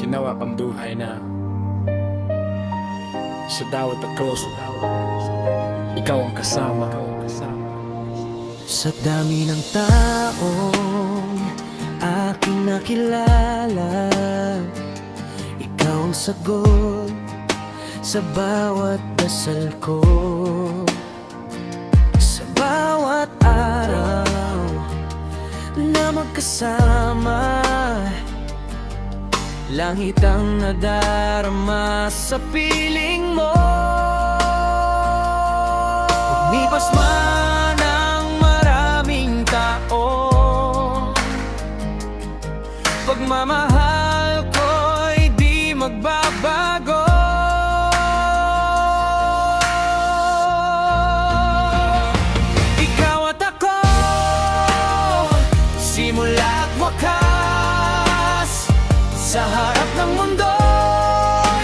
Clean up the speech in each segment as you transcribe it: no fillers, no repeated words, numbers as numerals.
Ginawa kang buhay na sa bawat ako, ikaw ang kasama. Sa dami ng taong aking nakilala, ikaw ang sagot sa bawat dasal ko. Sa bawat araw na magkasama, langit ang nadarama sa piling mo. Umipas man ang maraming tao, pagmamahal ko'y di magbabago. Ikaw at ako, simula't wakas, sa harap ng mundo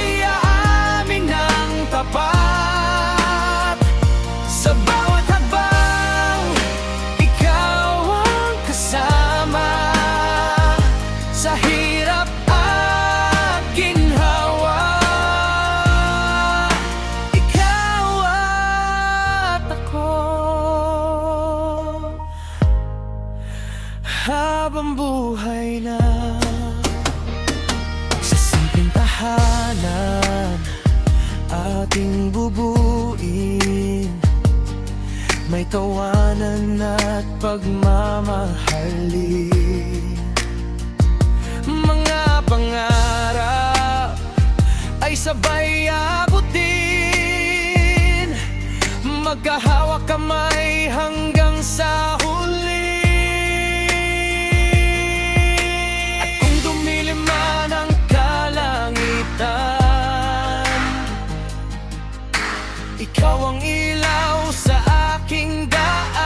iaamin ng tapat. Sa bawat habang ikaw ang kasama, sa hirap at ginhawa, ikaw at ako, habang buhay na. Tahanan ating bubuin, may tawanan at pagmamahalin. Mga pangarap ay sabay abutin, magkahawak kamay hanggang sa huli. At kung dumilim man ang ikaw ang ilaw sa aking daan.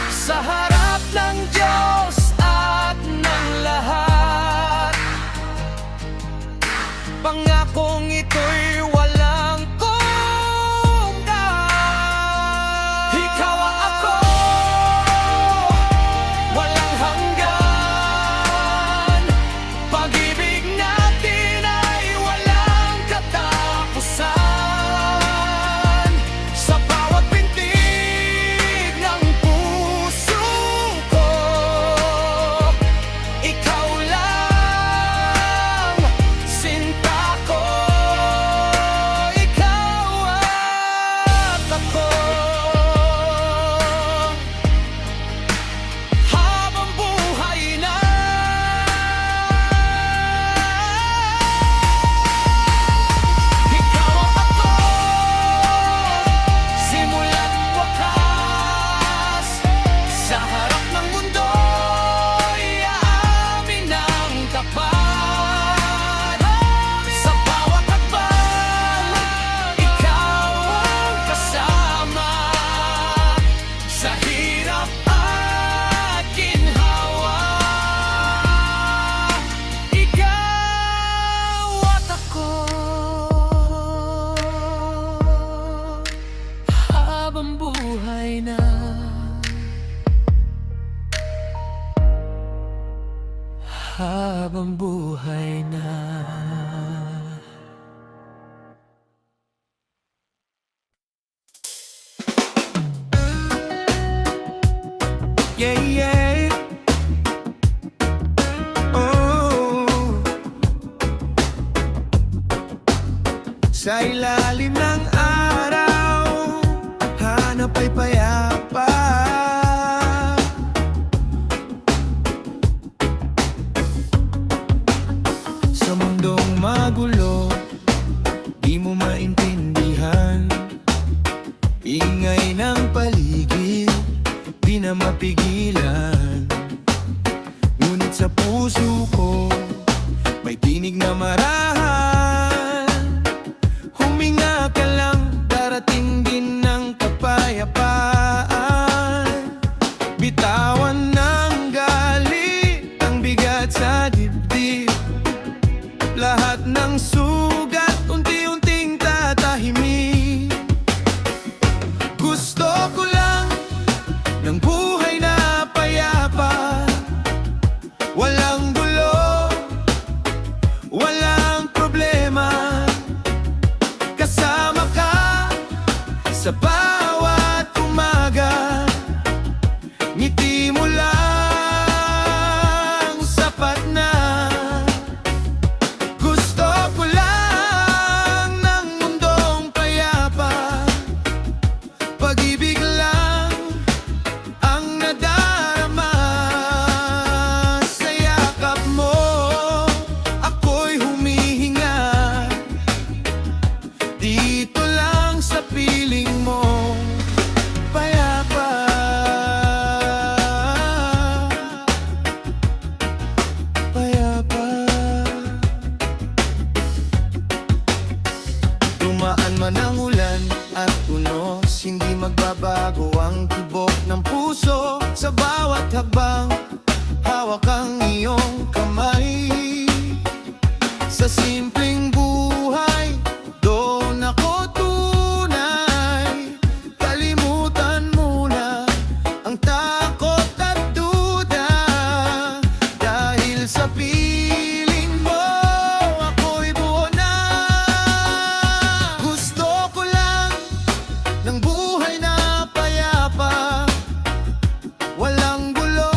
Sa harap ng Diyos at ng lahat, pangakong ito'y walang kungkat. Ikaw at ako, walang hanggan. Pag-ibig natin ay walang katapusan. Sa bawat pintig ng puso ko, ikaw lang, sinta ko. Ikaw at ako, habang buhay na. Ikaw at ako, simula't wakas, sa harap ng mundo iaamin ng tapat. Sa bawat hakbang ikaw ang kasama, sa hirap at ginhawa, ikaw at ako, habang buhay na. Habang buhay na. Yeah, yeah. Oh. Sa ilalim ng araw, hanap ay payapa. Sa mundong magulo, di mo maintindihan, ingay ng paligid, di na mapigilan. Ngunit sa puso ko, may tinig na marahan. Huminga ka lang, darating din ng kapayapaan. Bitawan ng galit, ang bigat sa dibdib. Lahat ng sugat, unti-unting tatahimik. Gusto ko lang ng buhay na tibok ng puso sa bawat hakbang. Hawak ang iyong kamay. Sa simpleng buhay, doon ako tunay. Kalimutan muna ang takot at duda. Dahil sa piling mo, ako'y buo na. Gusto ko lang ng buhay na payapa. Walang gulo,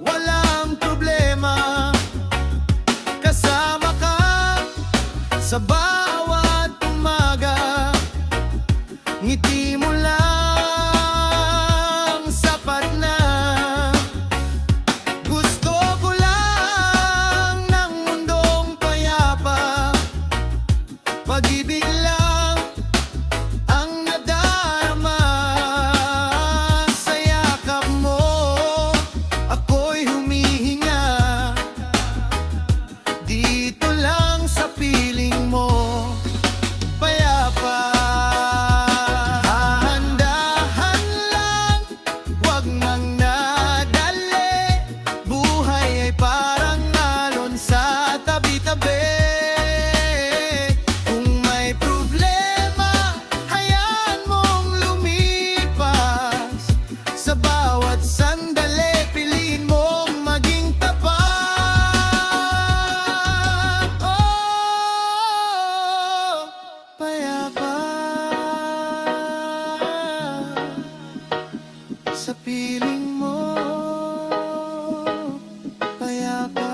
walang problema. Kasama ka sa bawat umaga. Ngiti mo lang sapat na. Gusto ko lang ng mundong payapa. Pag-ibig lang ang nadarama. Sa yakap mo ako'y humihinga. Dito lang sa piling mo, payapa. Dahan-dahan lang, wag nang nadali. Buhay ay parang alon sa tabi-tabi. Kung may problema, hayaan mong lumipas. Sa bawat sandali, piliin mong maging tapat. Oh, payapa. Sa piling mo, payapa.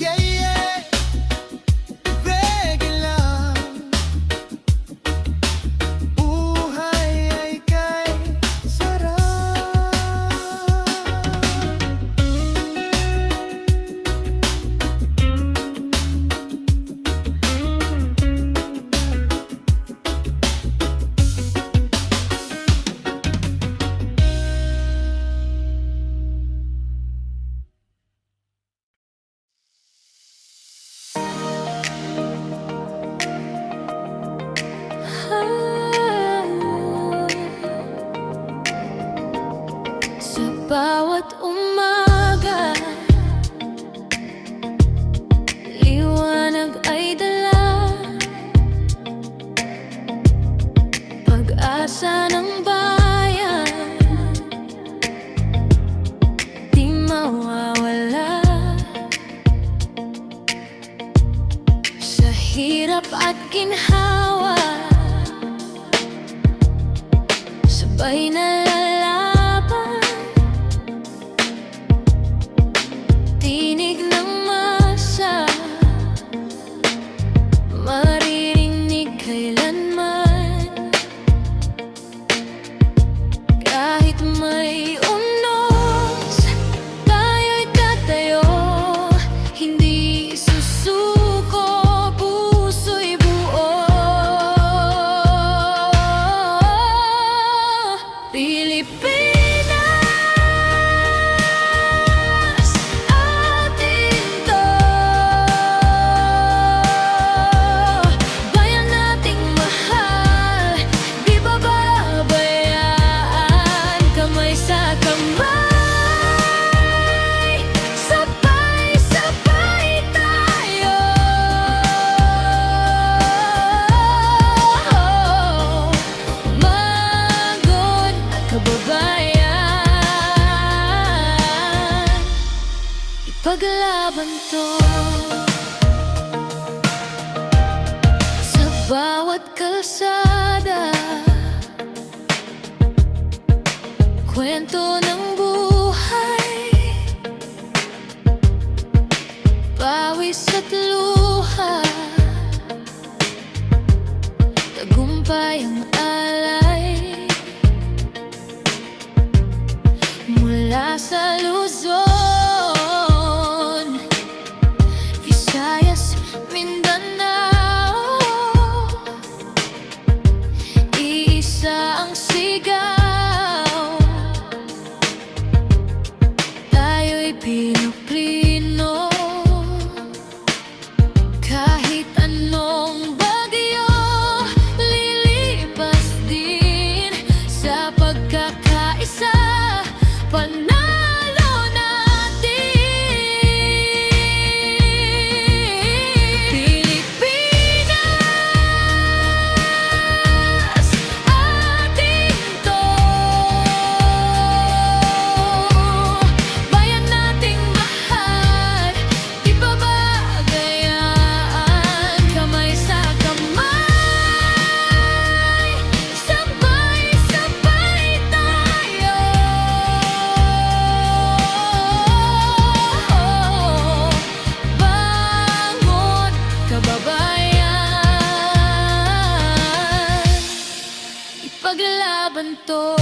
Yeah, yeah, ibigin lang. Buhay ay kay sarap. Sa bawat umaga, liwanag ay dala. Pag-asa ng bayan, di mawawala. Sa hirap at ginhawa, sabay na lalaban. Tinig ng masa, maririnig kailanman. Kahit may unos, tayo'y tatayo. Hindi susuko, puso'y buo. Pilipinas, atin to. Bayan nating mahal, di bababayaan. Kamay sa kamay, sabay-sabay tayo. Magod kababayan, ipaglaban to. Sa bawat kalsada, kwento ng buhay, pawis at luha, tagumpay ang alay. Mula sa Luzon, Visayas, Mindanao, iisa ang sigaw. Tayo'y Pilipino. Kahit anong bagyo, lilipas din. ipaglaban to.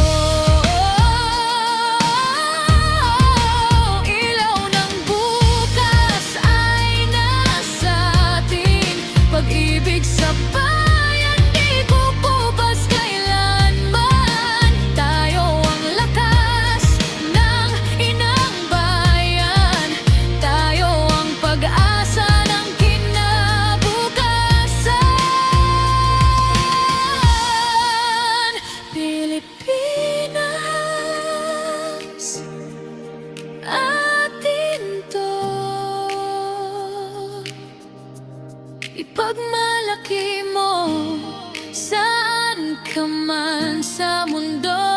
Ilaw ng bukas ay nasa atin. Pag-ibig sa bayan di kukupas kailanman. Tayo ang lakas ng inang bayan. Tayo ang pag-asa ng kinabukasan. Pilipinas, atin to. Ipagmalaki mo saan ka man sa mundo.